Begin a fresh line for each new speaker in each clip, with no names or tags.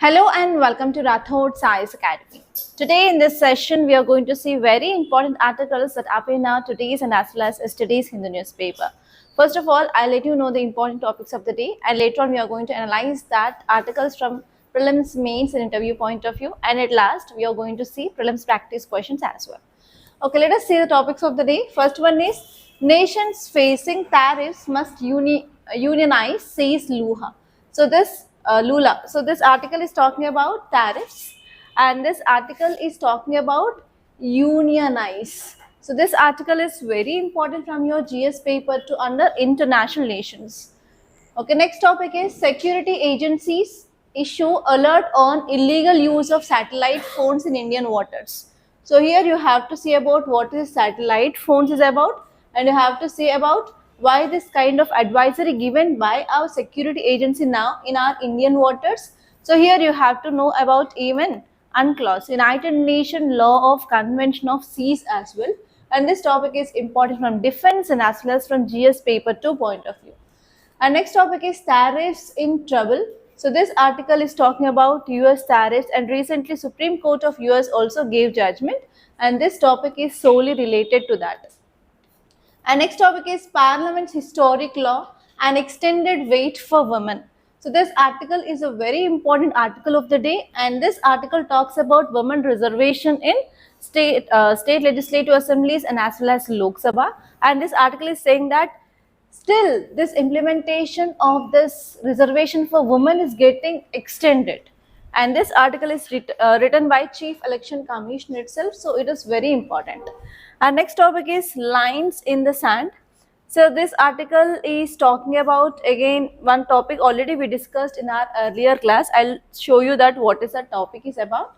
Hello and welcome to Rathod Science Academy. Today in this session, we are going to see very important articles that appear in our today's and as well as yesterday's Hindu newspaper. First of all, I'll let you know the important topics of the day, and later on we are going to analyze that articles from prelims, mains and interview point of view, and at last we are going to see prelims practice questions as well. Okay, let us see the topics of the day. First one is nations facing tariffs must unionize, says Luha. So this Lula. So this article is talking about tariffs, and this article is talking about unionize. So this article is very important from your GS paper to under international nations. Okay, next topic is security agencies issue alert on illegal use of satellite phones in Indian waters. So here you have to see about what is satellite phones is about, and you have to see about why this kind of advisory given by our security agency now in our Indian waters. So here you have to know about even UNCLOS, United Nations Law of Convention of Seas as well. And this topic is important from defense and as well as from GS paper 2 point of view. Our next topic is tariffs in trouble. So this article is talking about US tariffs, and recently Supreme Court of US also gave judgment, and this topic is solely related to that. Our next topic is Parliament's historic law and extended wait for women. So this article is a very important article of the day, and this article talks about women reservation in state legislative assemblies and as well as Lok Sabha. And this article is saying that still this implementation of this reservation for women is getting extended, and this article is written by Chief Election Commission itself, so it is very important. Our next topic is lines in the sand. So this article is talking about again one topic already we discussed in our earlier class. I'll show you that what is the topic is about.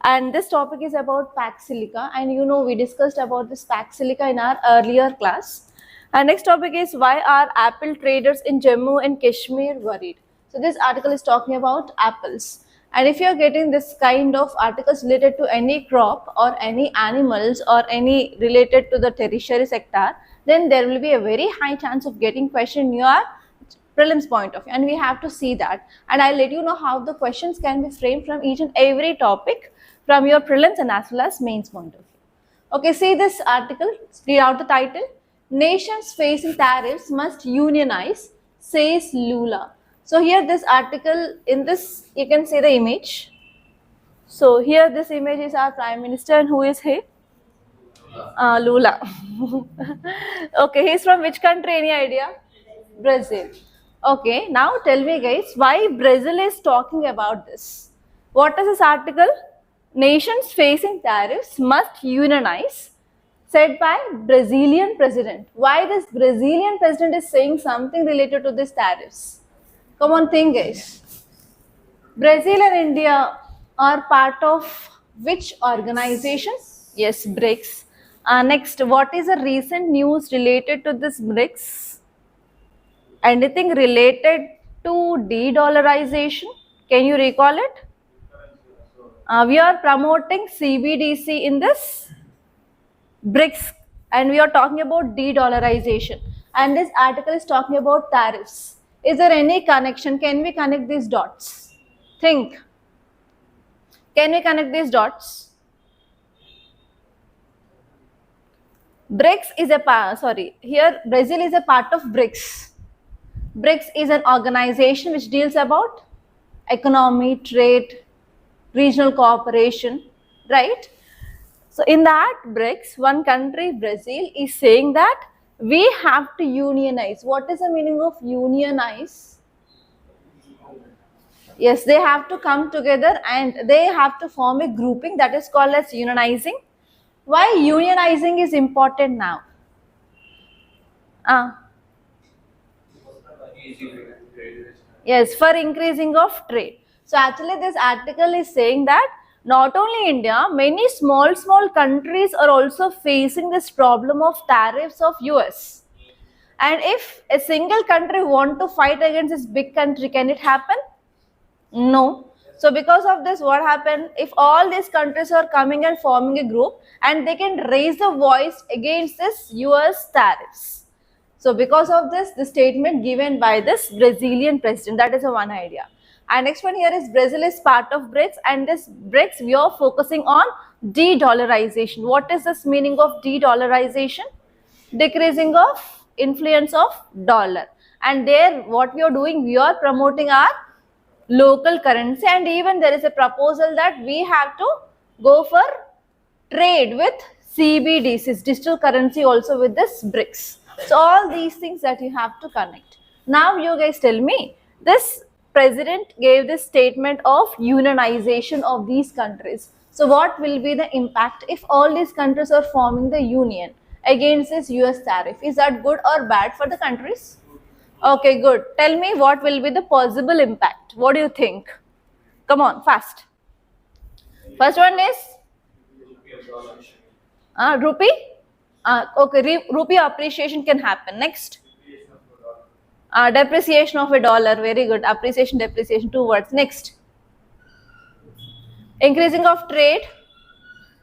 And this topic is about pax silica, and you know we discussed about this pax silica in our earlier class. Our next topic is why are apple traders in Jammu and Kashmir worried? So this article is talking about apples. And if you are getting this kind of articles related to any crop or any animals or any related to the tertiary sector, then there will be a very high chance of getting question in your prelims point of view, and we have to see that. And I'll let you know how the questions can be framed from each and every topic from your prelims and as well as mains point of view. Okay, see this article, read out the title. Nations facing tariffs must unionize, says Lula. So here this article, in this you can see the image. So here this image is our Prime Minister, and who is he? Lula. Okay, he's from which country, any idea? Brazil. Okay, now tell me guys, why Brazil is talking about this? What is this article? Nations facing tariffs must unionize, said by Brazilian president. Why this Brazilian president is saying something related to these tariffs? Come on, think guys. Brazil and India are part of which organization? Yes, BRICS. Next, what is the recent news related to this BRICS? Anything related to de-dollarization? Can you recall it? We are promoting CBDC in this BRICS, and we are talking about de-dollarization, and this article is talking about tariffs. Is there any connection? Can we connect these dots? Think. Can we connect these dots? BRICS is a part, here Brazil is a part of BRICS. BRICS is an organization which deals about economy, trade, regional cooperation, right? So in that BRICS, one country, Brazil, is saying that we have to unionize. What is the meaning of unionize? Yes, they have to come together and they have to form a grouping that is called as unionizing. Why unionizing is important now? Yes, for increasing of trade. So actually this article is saying that not only India, many small countries are also facing this problem of tariffs of US. And if a single country want to fight against this big country, can it happen? No. So because of this, what happened? If all these countries are coming and forming a group, and they can raise the voice against this US tariffs. So because of this, the statement given by this Brazilian president, that is a one idea. And next one here is Brazil is part of BRICS, and this BRICS we are focusing on de-dollarization. What is this meaning of de-dollarization? Decreasing of influence of dollar. And there what we are doing, we are promoting our local currency, and even there is a proposal that we have to go for trade with CBDCs, digital currency also with this BRICS. So all these things that you have to connect. Now you guys tell me, this president gave this statement of unionization of these countries. So what will be the impact if all these countries are forming the union against this US tariff? Is that good or bad for the countries? Okay, good. Tell me what will be the possible impact. What do you think? Come on, fast. First one is rupee. Okay, rupee appreciation can happen. Next. Depreciation of a dollar. Very good. Appreciation, depreciation, 2 words. Next. Increasing of trade,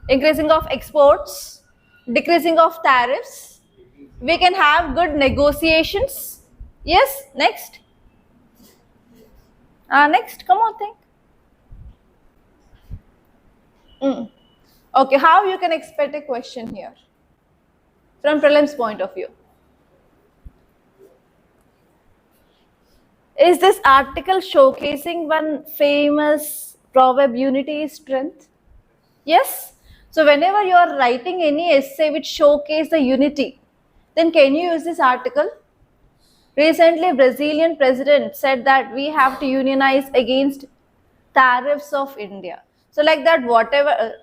increasing of exports, decreasing of tariffs. We can have good negotiations. Yes. Next. Next. Come on, think. Okay, how you can expect a question here from prelims point of view? Is this article showcasing one famous proverb, unity is strength? Yes. So whenever you are writing any essay which showcase the unity, then can you use this article? Recently, Brazilian president said that we have to unionize against tariffs of India. So like that, whatever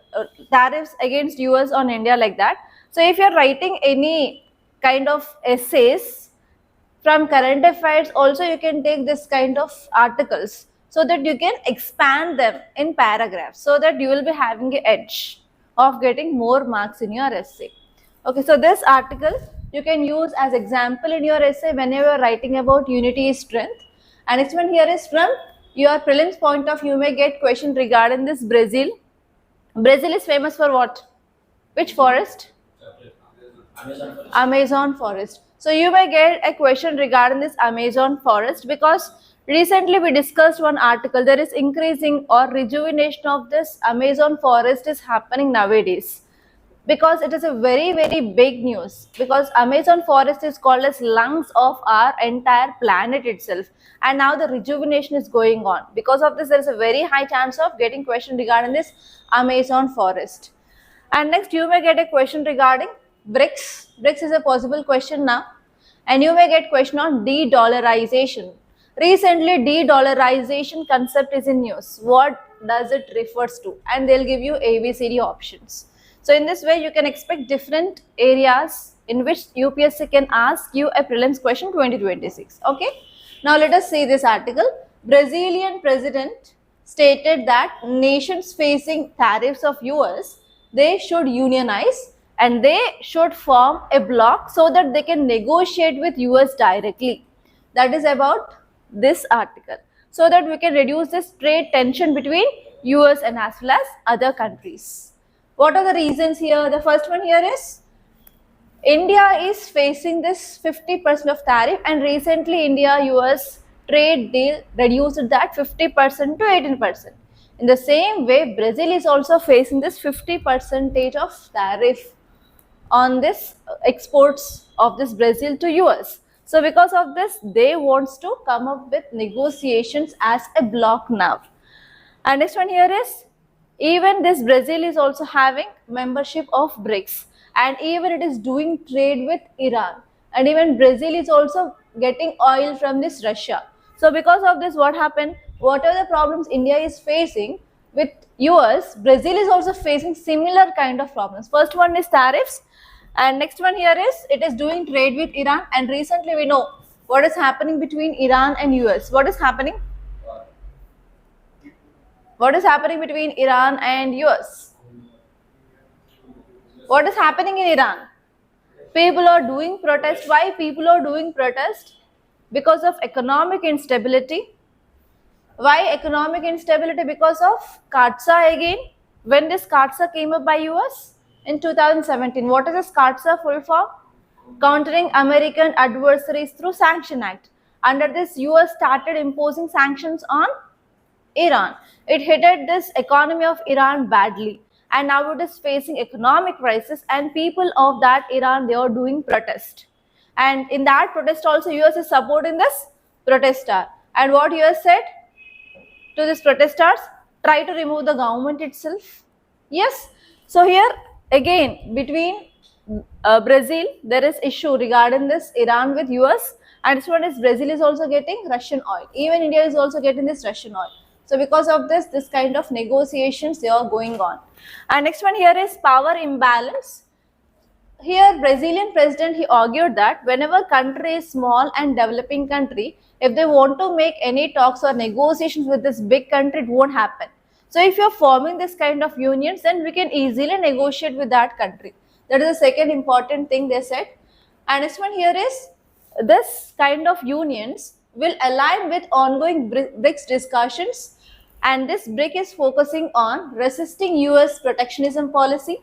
tariffs against US on India, like that. So if you're writing any kind of essays from current affairs, also you can take this kind of articles so that you can expand them in paragraphs, so that you will be having an edge of getting more marks in your essay. Okay, so this article you can use as example in your essay whenever you are writing about unity is strength. And next one here is from your prelims point of view, you may get question regarding this Brazil. Brazil is famous for what? Which forest? Amazon forest. So you may get a question regarding this Amazon forest, because recently we discussed one article, there is increasing or rejuvenation of this Amazon forest is happening nowadays, because it is a very big news, because Amazon forest is called as lungs of our entire planet itself, and now the rejuvenation is going on. Because of this, there is a very high chance of getting question regarding this Amazon forest. And next you may get a question regarding BRICS. BRICS is a possible question now, and you may get question on de-dollarization. Recently de-dollarization concept is in news. What does it refers to? And they'll give you ABCD options. So in this way, you can expect different areas in which UPSC can ask you a prelims question 2026. Okay. Now let us see this article. Brazilian president stated that nations facing tariffs of US, they should unionize and they should form a bloc so that they can negotiate with US directly. That is about this article. So that we can reduce this trade tension between US and as well as other countries. What are the reasons here? The first one here is India is facing this 50% of tariff, and recently India-US trade deal reduced that 50% to 18%. In the same way, Brazil is also facing this 50% of tariff on this exports of this Brazil to US. So because of this, they wants to come up with negotiations as a bloc now. And next one here is, even this Brazil is also having membership of BRICS, and even it is doing trade with Iran, and even Brazil is also getting oil from this Russia. So because of this, what happened? Whatever the problems India is facing with US, Brazil is also facing similar kind of problems. First one is tariffs, and next one here is it is doing trade with Iran, and recently we know what is happening between Iran and US. What is happening? What is happening between Iran and US? What is happening in Iran? People are doing protest. Why people are doing protest? Because of economic instability. Why economic instability? Because of CAATSA again. When this CAATSA came up by US? In 2017. What is this CAATSA full form? Countering American Adversaries Through Sanction Act. Under this, US started imposing sanctions on Iran. It hit this economy of Iran badly, and now it is facing economic crisis, and people of that Iran, they are doing protest. And in that protest also US is supporting this protester. And what US said to these protesters? Try to remove the government itself. Yes. So here again between Brazil there is issue regarding this Iran with US, and this one is Brazil is also getting Russian oil. Even India is also getting this Russian oil. So because of this kind of negotiations they are going on. And next one here is power imbalance. Here Brazilian president he argued that whenever country is small and developing country, if they want to make any talks or negotiations with this big country, it won't happen. So if you're forming this kind of unions, then we can easily negotiate with that country. That is the second important thing they said. And next one here is this kind of unions will align with ongoing BRICS discussions, and this BRIC is focusing on resisting US protectionism policy,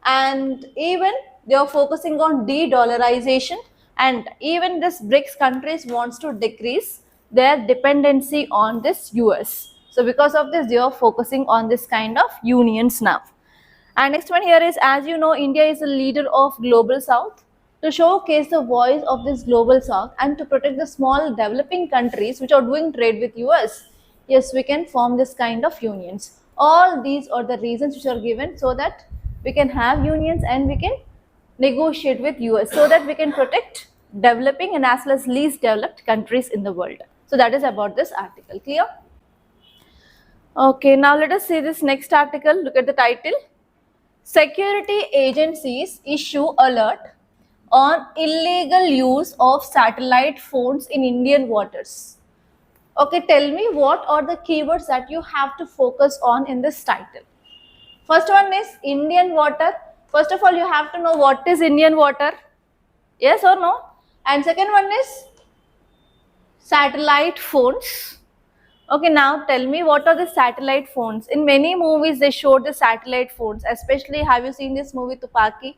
and even they are focusing on de-dollarization, and even this BRICS countries wants to decrease their dependency on this US. So because of this they are focusing on this kind of unions now. And next one here is, as you know, India is a leader of Global South. To showcase the voice of this Global South and to protect the small developing countries which are doing trade with US, yes, we can form this kind of unions. All these are the reasons which are given so that we can have unions and we can negotiate with US so that we can protect developing and as well as least developed countries in the world. So that is about this article. Clear? Okay, now let us see this next article. Look at the title. Security agencies issue alert on illegal use of satellite phones in Indian waters. Okay, tell me what are the keywords that you have to focus on in this title. First one is Indian water. First of all, you have to know what is Indian water. Yes or no? And second one is satellite phones. Okay, now tell me what are the satellite phones. In many movies they showed the satellite phones, especially have you seen this movie Tupaki?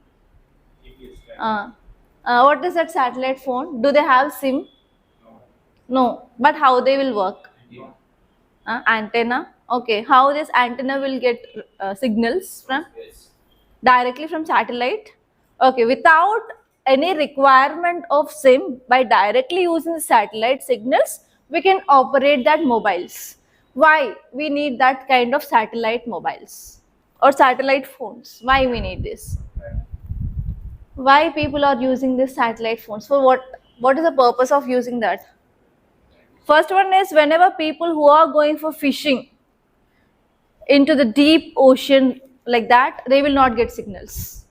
What is that satellite phone? Do they have SIM? No. But how they will work? Antenna. Okay, how this antenna will get signals from? Directly from satellite. Okay, without any requirement of SIM, by directly using the satellite signals, we can operate that mobiles. Why we need that kind of satellite mobiles or satellite phones? Why we need this? Why people are using this satellite phones? For what is the purpose of using that? First one is whenever people who are going for fishing into the deep ocean like that, they will not get signals.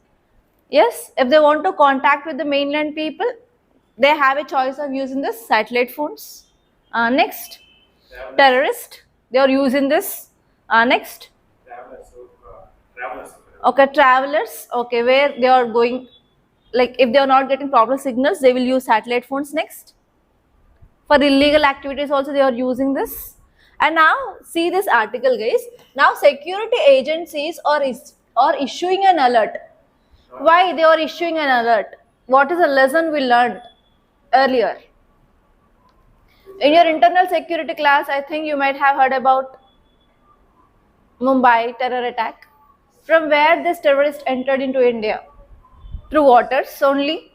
Yes, if they want to contact with the mainland people, they have a choice of using this satellite phones. Next, terrorist, they are using this. Next, okay, travelers, okay, where they are going, like if they are not getting proper signals, they will use satellite phones. Next, for illegal activities also they are using this. And now see this article, guys. Now security agencies are issuing an alert. Why they are issuing an alert? What is the lesson we learned earlier? In your internal security class, I think you might have heard about Mumbai terror attack. From where this terrorist entered into India? Through waters only.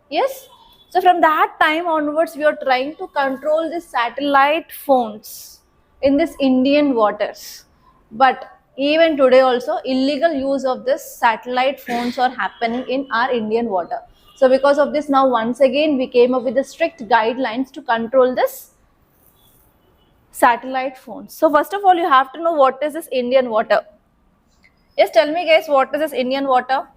Yes. So from that time onwards, we are trying to control the satellite phones in this Indian waters. But even today also, illegal use of this satellite phones are happening in our Indian water. So because of this, now once again, we came up with the strict guidelines to control this satellite phones. So first of all, you have to know what is this Indian water. Yes, tell me guys, what is this Indian water?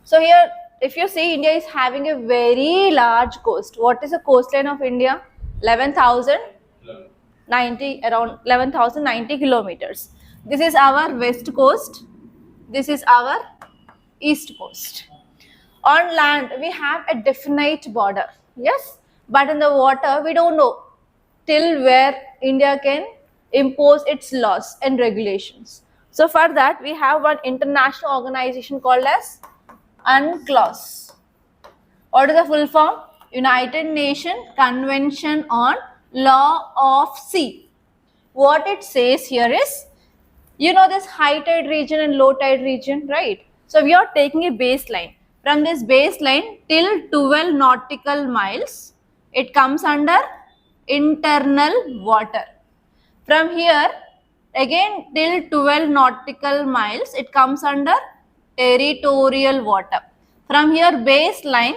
So here, if you see, India is having a very large coast. What is the coastline of India? 11,090, around 11,090 kilometers. This is our west coast. This is our east coast. On land, we have a definite border. Yes, but in the water, we don't know till where India can impose its laws and regulations. So for that, we have one international organization called as UNCLOS. What is the full form? United Nations Convention on Law of Sea. What it says here is, you know this high tide region and low tide region, right? So we are taking a baseline. From this baseline till 12 nautical miles, it comes under internal water. From here, again till 12 nautical miles, it comes under territorial water. From here, baseline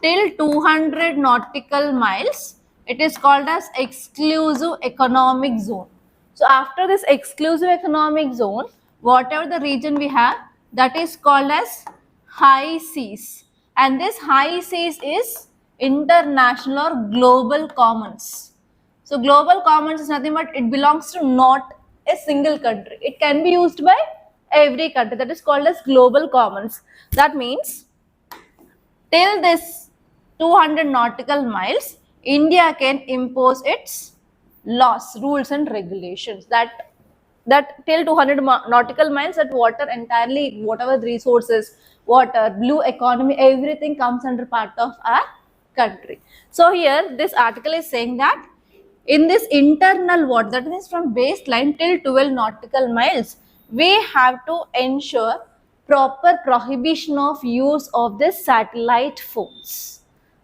till 200 nautical miles, it is called as exclusive economic zone. So after this exclusive economic zone, whatever the region we have, that is called as high seas. And this high seas is international or global commons. So global commons is nothing but it belongs to not a single country. It can be used by every country. That is called as global commons. That means till this 200 nautical miles, India can impose its laws, rules and regulations. That till 200 nautical miles, that water entirely, whatever the resources, water, blue economy, everything comes under part of our country. So here this article is saying that in this internal water, that means from baseline till 12 nautical miles, we have to ensure proper prohibition of use of this satellite phones.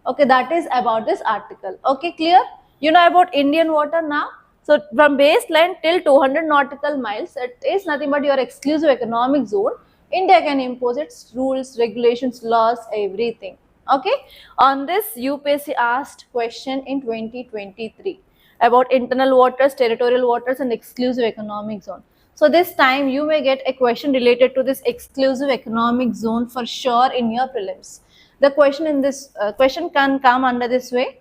Okay, that is about this article. Okay, clear? You know about Indian water now? So from baseline till 200 nautical miles, it is nothing but your exclusive economic zone. India can impose its rules, regulations, laws, everything. Okay, on this UPSC asked question in 2023 about internal waters, territorial waters and exclusive economic zone. So this time you may get a question related to this exclusive economic zone for sure in your prelims. The question in this question can come under this way.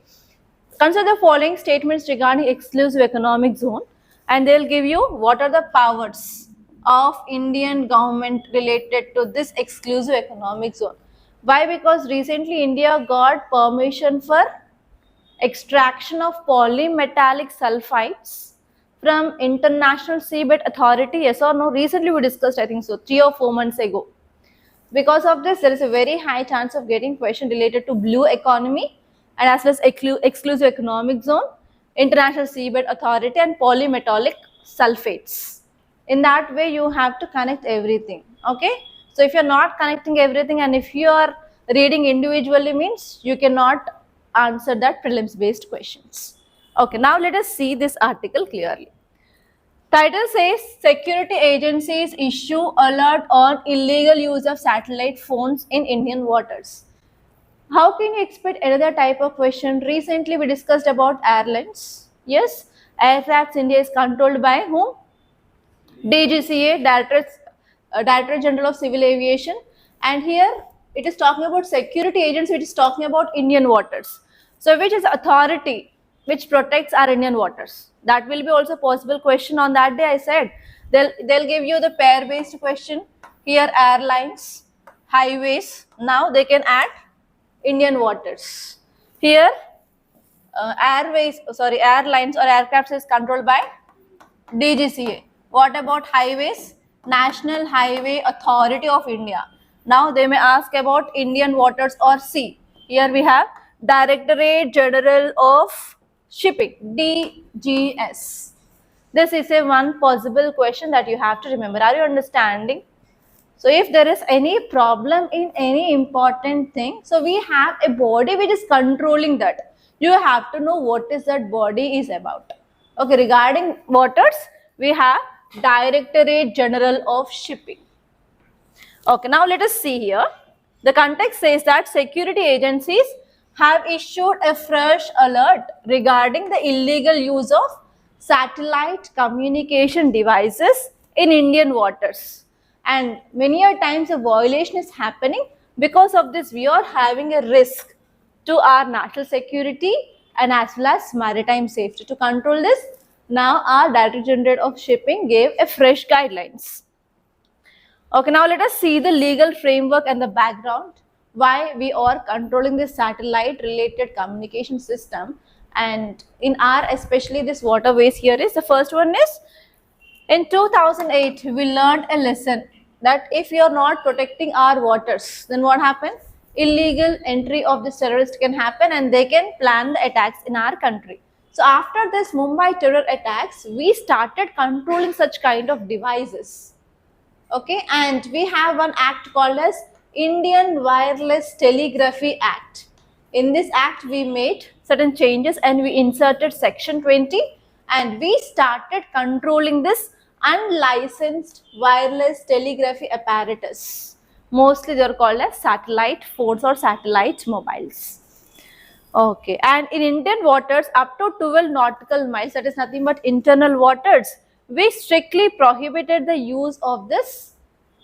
Consider the following statements regarding exclusive economic zone and they will give you what are the powers of Indian government related to this exclusive economic zone. Why? Because recently India got permission for extraction of polymetallic sulfides from International Seabed Authority, yes or no? Recently we discussed, I think so, 3 or 4 months ago. Because of this, there is a very high chance of getting question related to blue economy and as well as exclusive economic zone, International Seabed Authority and polymetallic sulfates. In that way, you have to connect everything, okay? So if you're not connecting everything and if you are reading individually means you cannot answer that prelims based questions. Okay, now let us see this article clearly. Title says security agencies issue alert on illegal use of satellite phones in Indian waters. How can you expect another type of question? Recently we discussed about airlines. Yes, Air Traffic India is controlled by whom? DGCA, Director General of Civil Aviation, and here it is talking about security agency, which is talking about Indian waters. So which is authority which protects our Indian waters? That will be also possible question on that day. I said they'll give you the pair based question. Here airlines, highways. Now they can add Indian waters. Here airlines or aircrafts is controlled by DGCA. What about highways? National Highway Authority of India. Now they may ask about Indian waters or sea. Here we have Directorate General of Shipping, DGS. This is a one possible question that you have to remember. Are you understanding? So if there is any problem in any important thing, so we have a body which is controlling that. You have to know what is that body is about. Okay, regarding waters, we have Directorate General of Shipping. Okay, now let us see here. The context says that security agencies have issued a fresh alert regarding the illegal use of satellite communication devices in Indian waters. And many a times a violation is happening. Because of this, we are having a risk to our national security and as well as maritime safety. To control this, now our Director General of Shipping gave a fresh guidelines. Okay, now let us see the legal framework and the background why we are controlling this satellite related communication system, and in our especially this waterways. Here is the first one is in 2008 we learned a lesson that if we are not protecting our waters, then what happened? illegal entry of this terrorist can happen and they can plan the attacks in our country. So after this Mumbai terror attacks, we started controlling such kind of devices. Okay, and we have one act called as Indian Wireless Telegraphy Act. In this act, we made certain changes and we inserted section 20 and we started controlling this unlicensed wireless telegraphy apparatus. Mostly they are called as satellite phones or satellite mobiles. Okay, and in Indian waters up to 12 nautical miles, that is nothing but internal waters, we strictly prohibited the use of this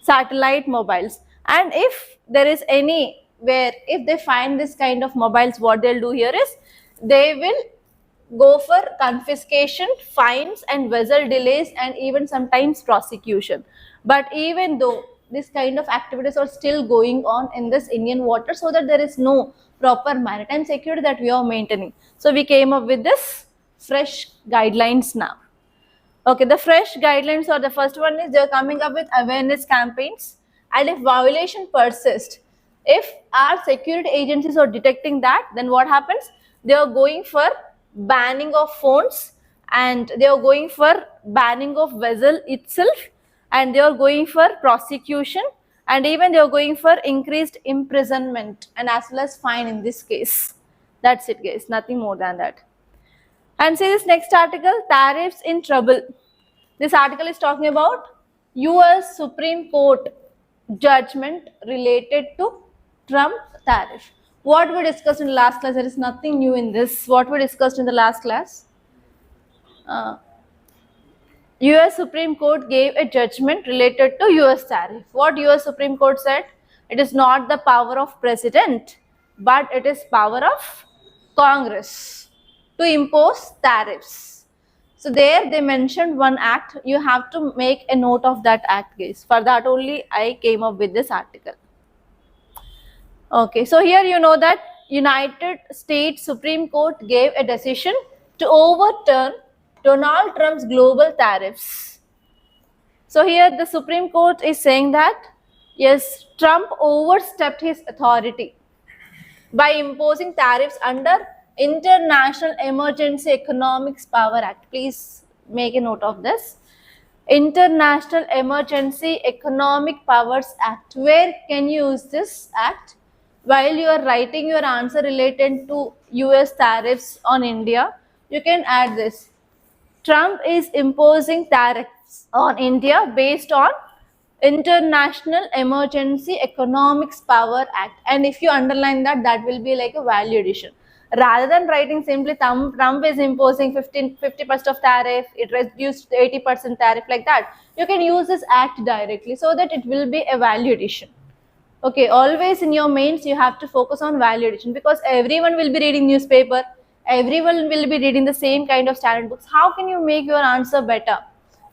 satellite mobiles. And if there is any where if they find this kind of mobiles, what they'll do here is they will go for confiscation, fines and vessel delays and even sometimes prosecution. But even though this kind of activities are still going on in this Indian water, so that there is no proper maritime security that we are maintaining. So we came up with this fresh guidelines now. Okay, the fresh guidelines or the first one is they are coming up with awareness campaigns, and if violation persists, if our security agencies are detecting that, then what happens? They are going for banning of phones and they are going for banning of vessel itself, and they are going for prosecution, and even they are going for increased imprisonment and as well as fine in this case. That's it guys, nothing more than that. And see this next article, tariffs in trouble. This article is talking about US Supreme Court judgment related to Trump tariff. What we discussed in the last class, there is nothing new in this. What we discussed in the last class? US Supreme Court gave a judgment related to US tariff. What US Supreme Court said? It is not the power of president, but it is power of Congress to impose tariffs. So there they mentioned one act. You have to make a note of that act guys. For that only I came up with this article. Okay, so here you know that United States Supreme Court gave a decision to overturn Donald Trump's global tariffs. So here the Supreme Court is saying that yes, Trump overstepped his authority by imposing tariffs under International Emergency Economics Power Act. Please make a note of this. International Emergency Economic Powers Act. Where can you use this act? While you are writing your answer related to US tariffs on India, you can add this. Trump is imposing tariffs on India based on International Emergency Economics Power Act. And if you underline that, that will be like a value addition. Rather than writing simply Trump is imposing 50% of tariff, it reduced 80% tariff like that, you can use this act directly so that it will be a value addition. Okay, always in your mains you have to focus on value addition because everyone will be reading newspaper, everyone will be reading the same kind of standard books. How can you make your answer better?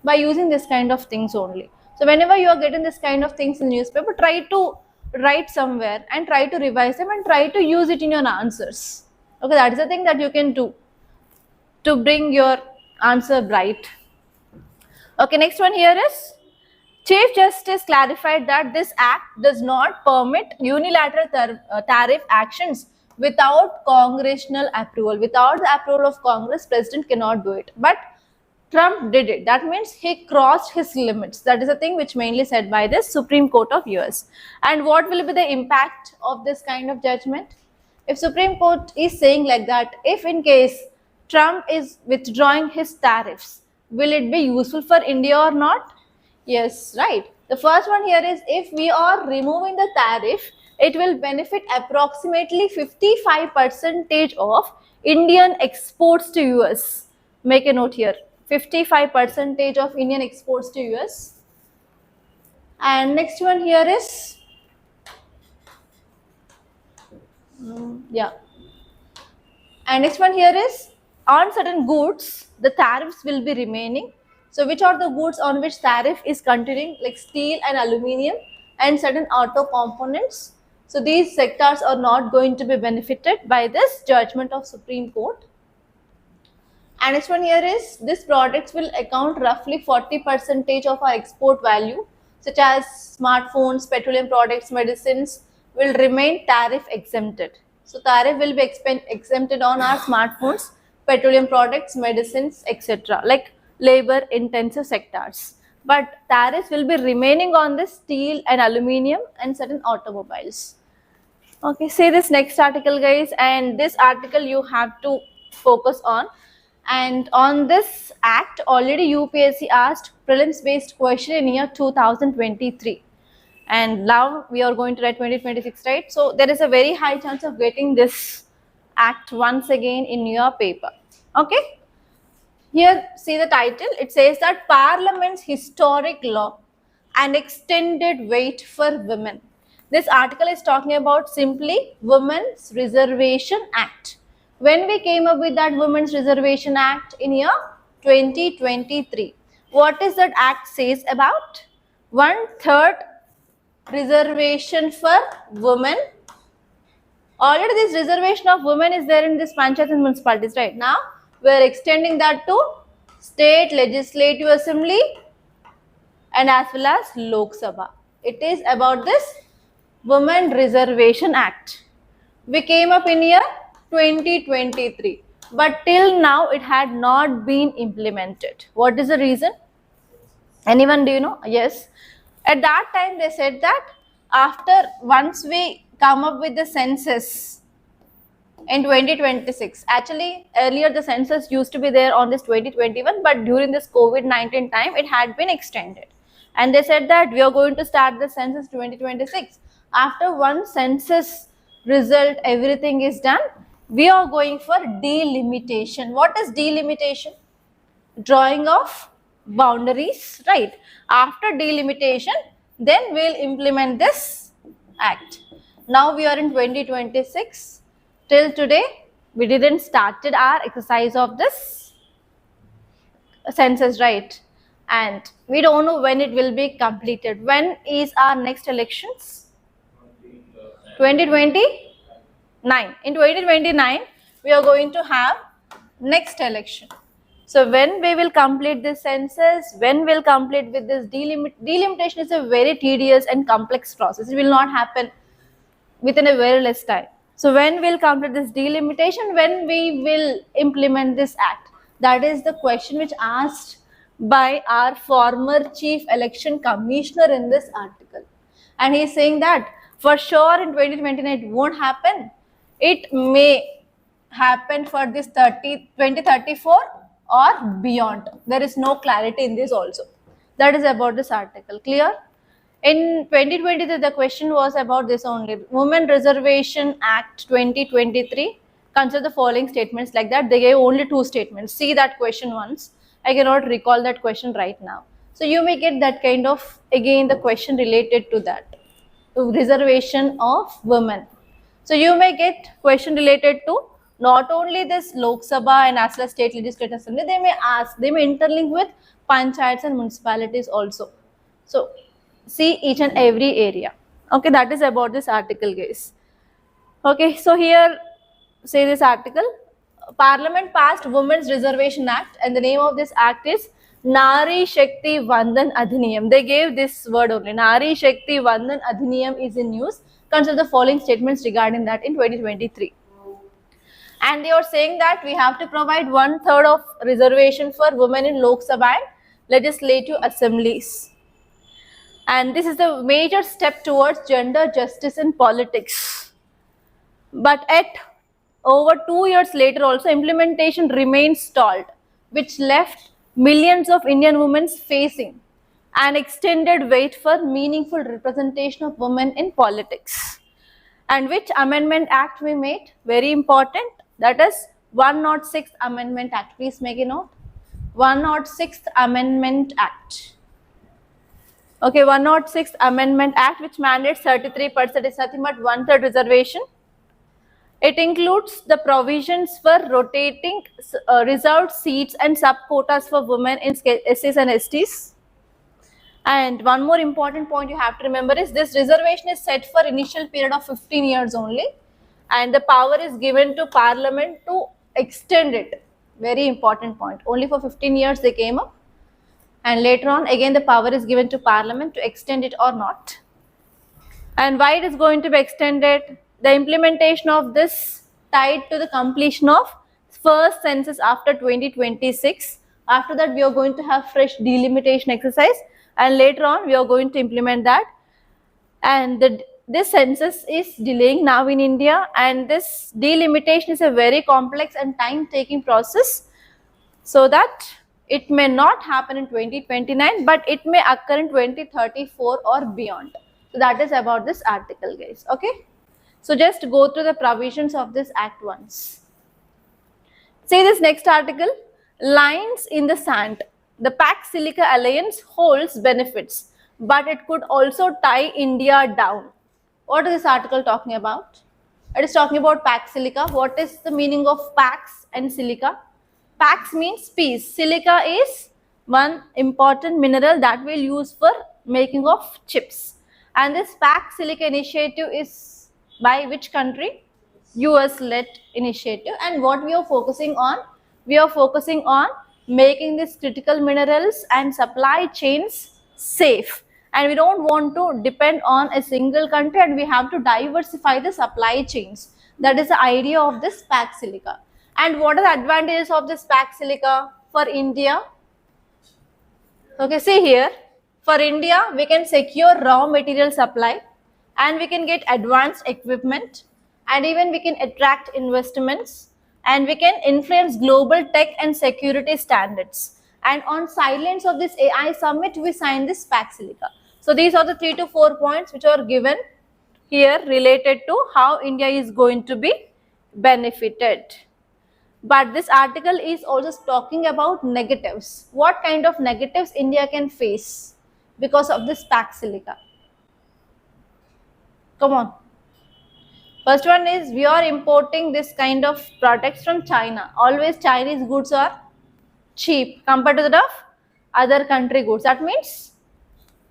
By using this kind of things only. So whenever you are getting this kind of things in newspaper, try to write somewhere and try to revise them and try to use it in your answers. Okay, that is the thing that you can do to bring your answer bright. Okay, next one here is Chief Justice clarified that this act does not permit unilateral tariff actions without congressional approval. Without the approval of Congress, President cannot do it. But Trump did it. That means he crossed his limits. That is a thing which mainly said by the Supreme Court of US. And what will be the impact of this kind of judgment? If Supreme Court is saying like that, if in case Trump is withdrawing his tariffs, will it be useful for India or not? Yes, right. The first one here is if we are removing the tariff, it will benefit approximately 55% of Indian exports to US. Make a note here. 55% of Indian exports to US. And next one here is and next one here is on certain goods the tariffs will be remaining. So which are the goods on which tariff is continuing, like steel and aluminium and certain auto components. So these sectors are not going to be benefited by this judgment of Supreme Court. And next one here is these products will account roughly 40% of our export value, such as smartphones, petroleum products, medicines, will remain tariff exempted. So tariff will be exempted on our smartphones, petroleum products, medicines, etc. like labor intensive sectors. But tariffs will be remaining on the steel and aluminium and certain automobiles. Okay, see this next article, guys, and this article you have to focus on. And on this act, already UPSC asked prelims based question in year 2023. And now we are going to write 2026, right? So there is a very high chance of getting this act once again in your paper. Okay. Here, see the title. It says that Parliament's historic law and extended wait for women. This article is talking about simply Women's Reservation Act. When we came up with that Women's Reservation Act in year 2023, what is that act says about? 1/3 reservation for women. Already this reservation of women is there in this panchayat and municipalities, right? Now we are extending that to state legislative assembly and as well as Lok Sabha. It is about this Women Reservation Act. We came up in year 2023, but till now it had not been implemented. What is the reason? Anyone, do you know? Yes. At that time they said that once we come up with the census in 2026, actually earlier the census used to be there on this 2021, but during this COVID-19 time it had been extended, and they said that we are going to start the census 2026. After one census result everything is done, we are going for delimitation. What is delimitation? Drawing of boundaries, right? After delimitation, then we'll implement this act. Now we are in 2026. Till today, we didn't started our exercise of this census, right? And we don't know when it will be completed. When is our next elections? 2029. In 2029, we are going to have next election. So when we will complete this census, when we'll complete with this delimitation is a very tedious and complex process. It will not happen within a very less time. So when we'll complete this delimitation, when we will implement this act? That is the question which asked by our former Chief Election Commissioner in this article. And he is saying that for sure in 2029 it won't happen. It may happen for this 2034 or beyond. There is no clarity in this also. That is about this article. Clear? In 2023, the question was about this only. Women Reservation Act 2023. Consider the following statements like that. They gave only 2 statements. See that question once. I cannot recall that question right now. So you may get that kind of, again, the question related to that. Reservation of women. So you may get question related to not only this Lok Sabha and as well as state legislative assembly, they may interlink with panchayats and municipalities also. So see each and every area. Okay, that is about this article, guys. Okay, so here say this article. Parliament passed Women's Reservation Act, and the name of this act is Nari Shakti Vandan Adhiniyam. They gave this word only. Nari Shakti Vandan Adhiniyam is in use. Consider the following statements regarding that in 2023. And they are saying that we have to provide 1/3 of reservation for women in Lok Sabha and legislative assemblies. And this is a major step towards gender justice in politics. But over 2 years later also implementation remains stalled, which left millions of Indian women facing an extended wait for meaningful representation of women in politics. And which amendment act we made? Very important. That is 106th Amendment Act. Please make a note. 106th Amendment Act. Okay, 106th Amendment Act, which mandates 33% is nothing but 1/3 reservation. It includes the provisions for rotating reserved seats and sub-quotas for women in SCs and STs. And one more important point you have to remember is this reservation is set for initial period of 15 years only, and the power is given to Parliament to extend it. Very important point. Only for 15 years they came up, and later on again the power is given to Parliament to extend it or not. And why it is going to be extended? The implementation of this tied to the completion of first census after 2026. After that, we are going to have fresh delimitation exercise, and later on we are going to implement that. And this census is delaying now in India, and this delimitation is a very complex and time-taking process, so that it may not happen in 2029, but it may occur in 2034 or beyond. So that is about this article, guys. Okay, so just go through the provisions of this act once. See this next article, lines in the sand. The Pax Silica Alliance holds benefits, but it could also tie India down. What is this article talking about? It is talking about Pax Silica. What is the meaning of Pax and Silica? Pax means peace. Silica is one important mineral that we'll use for making of chips. And this Pax Silica initiative is by which country? US-led initiative. And what we are focusing on? We are focusing on making these critical minerals and supply chains safe. And we don't want to depend on a single country, and we have to diversify the supply chains. That is the idea of this Pax Silica. And what are the advantages of this Pax Silica for India? Okay, see here, for India, we can secure raw material supply, and we can get advanced equipment, and even we can attract investments, and we can influence global tech and security standards. And on silence of this AI summit, we signed this Pax Silica. So these are the 3 to 4 points which are given here related to how India is going to be benefited. But this article is also talking about negatives. What kind of negatives India can face because of this Pax Silica? Come on. First one is we are importing this kind of products from China. Always Chinese goods are cheap compared to that of other country goods. That means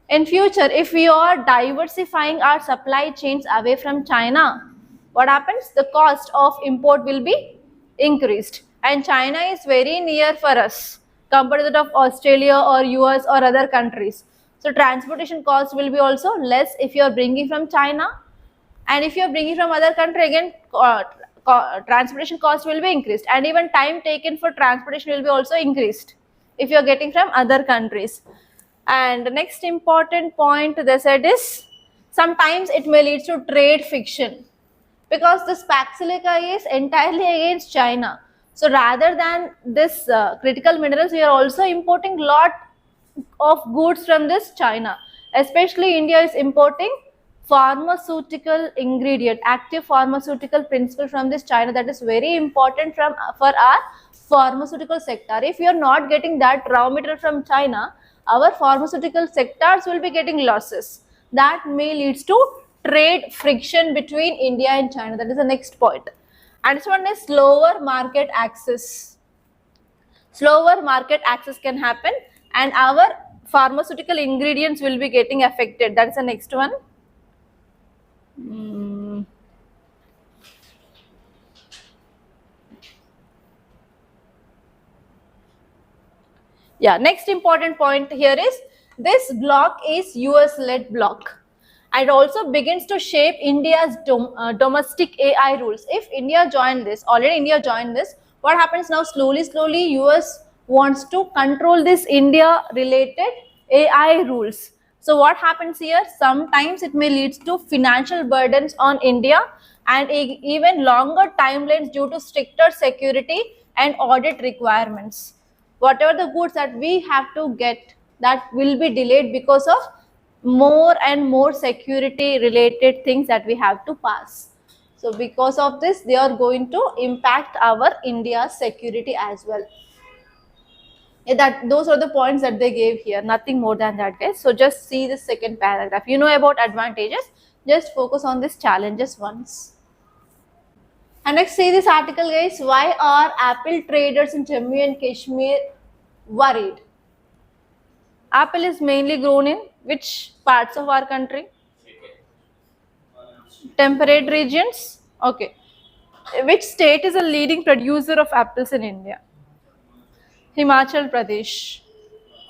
in future, if we are diversifying our supply chains away from China, what happens? The cost of import will be increased. And China is very near for us compared to that of Australia or US or other countries. So transportation cost will be also less if you are bringing from China. And if you are bringing from other country, again transportation cost will be increased, and even time taken for transportation will be also increased if you are getting from other countries. And the next important point they said is sometimes it may lead to trade friction, because this Pax Silica is entirely against China. So rather than this critical minerals, we are also importing lot of goods from this China. Especially India is importing pharmaceutical ingredient, active pharmaceutical principle from this China. That is very important for our pharmaceutical sector. If we are not getting that raw material from China, our pharmaceutical sectors will be getting losses. That may leads to trade friction between India and China. That is the next point. And this one is slower market access. Slower market access can happen, and our pharmaceutical ingredients will be getting affected. That is the next one. Yeah, next important point here is this bloc is US-led bloc, and also begins to shape India's domestic AI rules. If India joined this, already India joined this, what happens now? Slowly US wants to control this India related AI rules. So what happens here? Sometimes it may lead to financial burdens on India, and even longer timelines due to stricter security and audit requirements. Whatever the goods that we have to get, that will be delayed because of more and more security related things that we have to pass. So because of this, they are going to impact our India's security as well. Those are the points that they gave here, nothing more than that, guys. So just see the second paragraph. You know about advantages, just focus on these challenges once. And next, see this article, guys. Why are apple traders in Jammu and Kashmir worried? Apple is mainly grown in which parts of our country? Temperate regions. Okay. Which state is a leading producer of apples in India? Himachal Pradesh.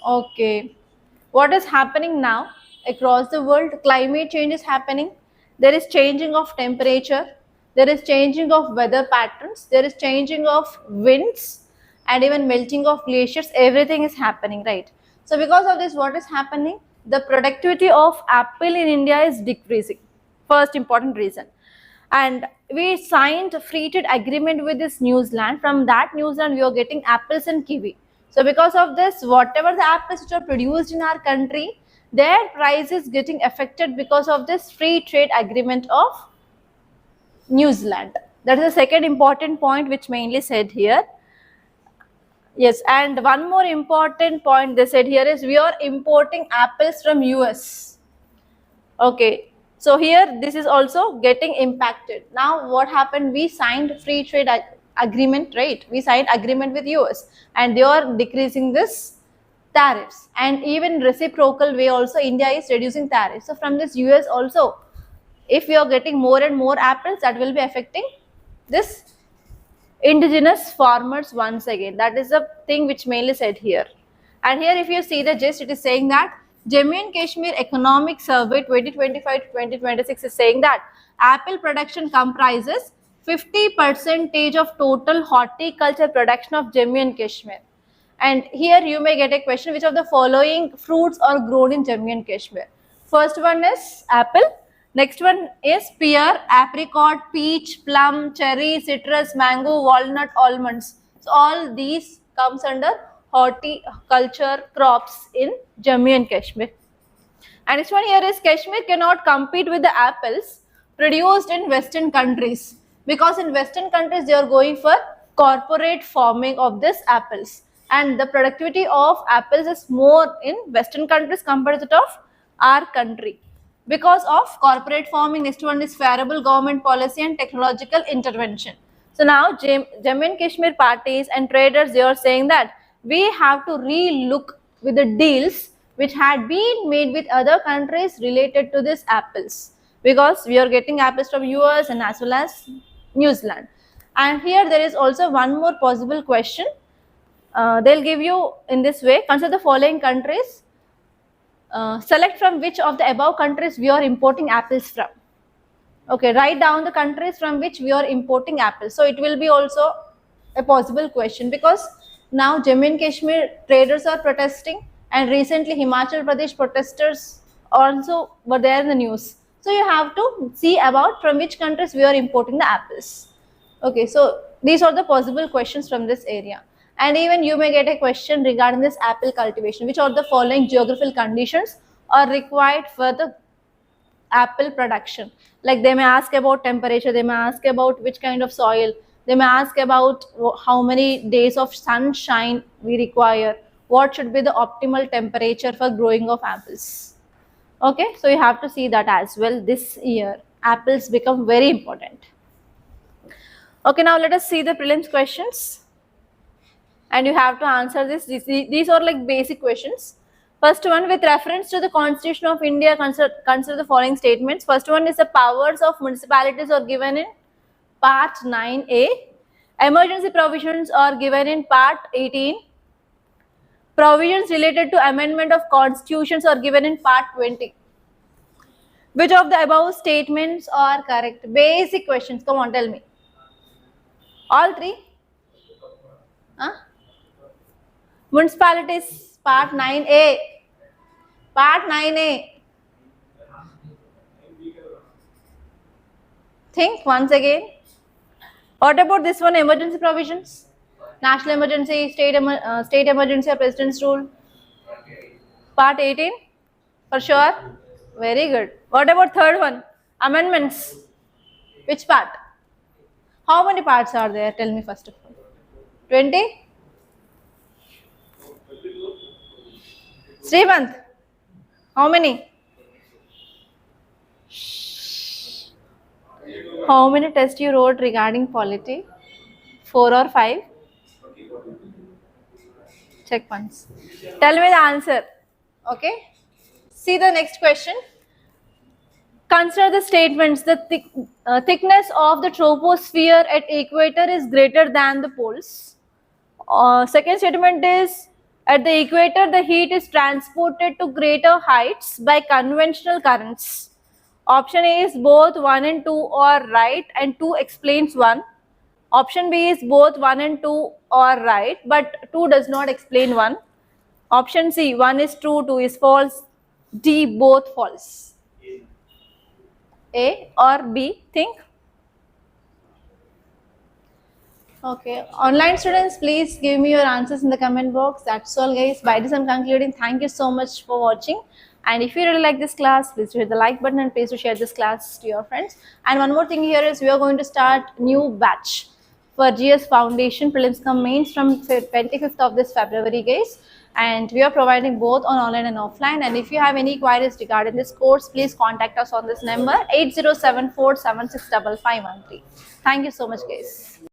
Okay. What is happening now across the world? Climate change is happening, there is changing of temperature, there is changing of weather patterns, there is changing of winds, and even melting of glaciers. Everything is happening, right? So because of this, what is happening? The productivity of apple in India is decreasing. First important reason. And we signed a free trade agreement with this New Zealand. From that New Zealand, we are getting apples and kiwi. So because of this, whatever the apples which are produced in our country, their price is getting affected because of this free trade agreement of New Zealand. That is the second important point which mainly said here. Yes, and one more important point they said here is we are importing apples from US. Okay, so here this is also getting impacted. Now what happened? We signed free trade agreement, right? We signed agreement with US and they are decreasing this tariffs, and even reciprocal way also India is reducing tariffs. So from this US also, if we are getting more and more apples, that will be affecting this indigenous farmers once again. That is the thing which mainly said here. And here if you see the gist, it is saying that Jammu and Kashmir Economic Survey 2025 to 2026 is saying that apple production comprises 50% of total horticulture production of Jammu and Kashmir. And here you may get a question, which of the following fruits are grown in Jammu and Kashmir? First one is apple. Next one is pear, apricot, peach, plum, cherry, citrus, mango, walnut, almonds. So all these comes under horticulture crops in Jammu and Kashmir. And this one here is Kashmir cannot compete with the apples produced in Western countries, because in Western countries they are going for corporate farming of this apples, and the productivity of apples is more in Western countries compared to that of our country because of corporate farming. Next one is favorable government policy and technological intervention. So now Jammu and Kashmir parties and traders, they are saying that we have to re-look with the deals which had been made with other countries related to these apples, because we are getting apples from US and as well as New Zealand. And here there is also one more possible question. They'll give you in this way: consider the following countries. Select from which of the above countries we are importing apples from. Okay, write down the countries from which we are importing apples. So it will be also a possible question, because now Jammu and Kashmir traders are protesting, and recently Himachal Pradesh protesters also were there in the news. So you have to see about from which countries we are importing the apples. Okay, so these are the possible questions from this area. And even you may get a question regarding this apple cultivation. Which of the following geographical conditions are required for the apple production? Like they may ask about temperature, they may ask about which kind of soil, they may ask about how many days of sunshine we require, what should be the optimal temperature for growing of apples. Okay, so you have to see that as well. This year apples become very important. Okay, now let us see the prelims questions, and you have to answer this. These are like basic questions. First one, with reference to the Constitution of India, consider the following statements. First one is the powers of municipalities are given in Part 9A. Emergency provisions are given in Part 18. Provisions related to amendment of constitutions are given in Part 20. Which of the above statements are correct? Basic questions. Come on, tell me. All three? Huh? Municipalities, Part 9A. Part 9A. Think once again. What about this one, emergency provisions? National emergency, state emergency, or president's rule? Part 18? For sure? Very good. What about third one? Amendments. Which part? How many parts are there? Tell me first of all. 20? Srimanth, how many? How many tests you wrote regarding polity? 4 or 5? Check once. Tell me the answer. Okay. See the next question. Consider the statements. The thickness of the troposphere at equator is greater than the poles. Second statement is, at the equator, the heat is transported to greater heights by conventional currents. Option A is both 1 and 2 are right and 2 explains 1. Option B is both 1 and 2 are right but 2 does not explain 1. Option C, 1 is true, 2 is false. D, both false. A or B, think. Okay, online students, please give me your answers in the comment box. That's all guys. By this I'm concluding. Thank you so much for watching. And if you really like this class, please hit the like button and please to share this class to your friends. And one more thing here is we are going to start new batch for GS Foundation Prelims Cum Mains from 25th of this February guys. And we are providing both on online and offline. And if you have any queries regarding this course, please contact us on this number 8074765513. Thank you so much guys.